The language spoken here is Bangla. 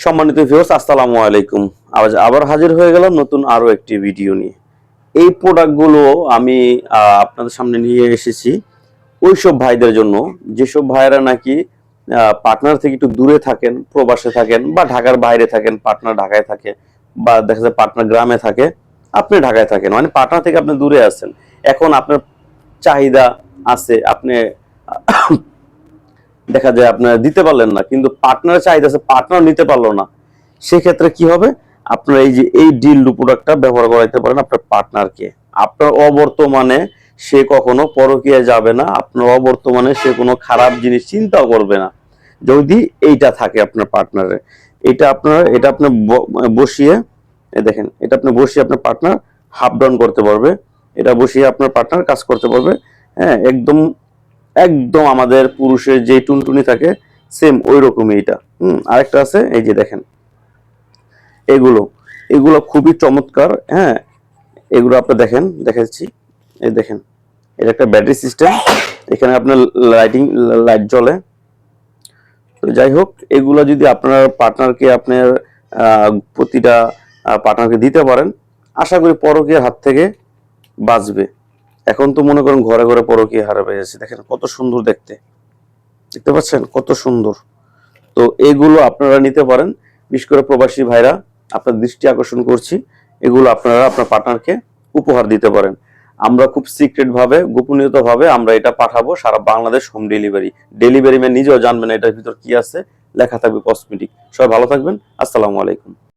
সম্মানিত ভিউয়ার্স, আসসালামু আলাইকুম। আবার হাজির হয়ে গেলাম নতুন আরো একটি ভিডিও নিয়ে। এই প্রোডাক্টগুলো আমি আপনাদের সামনে নিয়ে এসেছি ওইসব ভাইদের জন্য, যেসব ভাইরা নাকি পার্টনার থেকে একটু দূরে থাকেন, প্রবাসে থাকেন বা ঢাকার বাইরে থাকেন, পার্টনার ঢাকায় থাকে বা দেখা যায় পার্টনার গ্রামে থাকে, আপনি ঢাকায় থাকেন, মানে পার্টনার থেকে আপনি দূরে আছেন। এখন আপনার চাহিদা আছে, আপনি দেখা যায় আপনারা দিতে পারলেন না, কিন্তু পার্টনার চাহিদা আছে, পার্টনার নিতে পারলো না। সেক্ষেত্রে কি হবে, আপনার এই যে এই ডিল প্রোডাক্টটা ব্যবহার করাইতে পারেন আপনার পার্টনারকে। আপনার অবর্তমানে সে কখনো পরকীয়া যাবে না, আপনার অবর্তমানে সে কোনো খারাপ জিনিস চিন্তাও করবে না যদি এইটা থাকে আপনার পার্টনারে। এটা আপনি বসিয়ে দেখেন, এটা আপনি বসিয়ে আপনার পার্টনার হাফ ডাউন করতে পারবে, এটা বসিয়ে আপনার পার্টনার কাজ করতে পারবে। হ্যাঁ, একদম একদম আমাদের পুরুষের যে টুনটুনি থাকে সেম ওই রকমই এটা। আরেকটা আছে, এই যে দেখেন, এগুলো এগুলো খুবই চমৎকার। হ্যাঁ, এগুলো আপনি দেখেন, দেখাচ্ছি, এই দেখেন, এটা একটা ব্যাটারি সিস্টেম, এখানে আপনার লাইট জ্বলে। তো যাই হোক, এগুলো যদি আপনার পার্টনারকে আপনার প্রতিটা পার্টনারকে দিতে পারেন, আশা করি পরকীয়ার হাত থেকে বাঁচবে। এখন তো মনে করেন ঘরে ঘরে পরকীয়া হারা পেয়ে যাচ্ছে, দেখেন কত সুন্দর দেখতে, দেখতে পাচ্ছেন কত সুন্দর। তো এগুলো আপনারা নিতে পারেন, বিশেষ করে প্রবাসী ভাইরা, আপনার দৃষ্টি আকর্ষণ করছি, এগুলো আপনারা আপনার পার্টনারকে উপহার দিতে পারেন। আমরা খুব সিক্রেট ভাবে, গোপনীয়তা ভাবে আমরা এটা পাঠাবো সারা Bangladesh, home delivery. Delivery man নিজেও জানবেন এটার ভিতর কি আছে, লেখা থাকবে কসমেটিক। সবাই ভালো থাকবেন, আসসালামু আলাইকুম।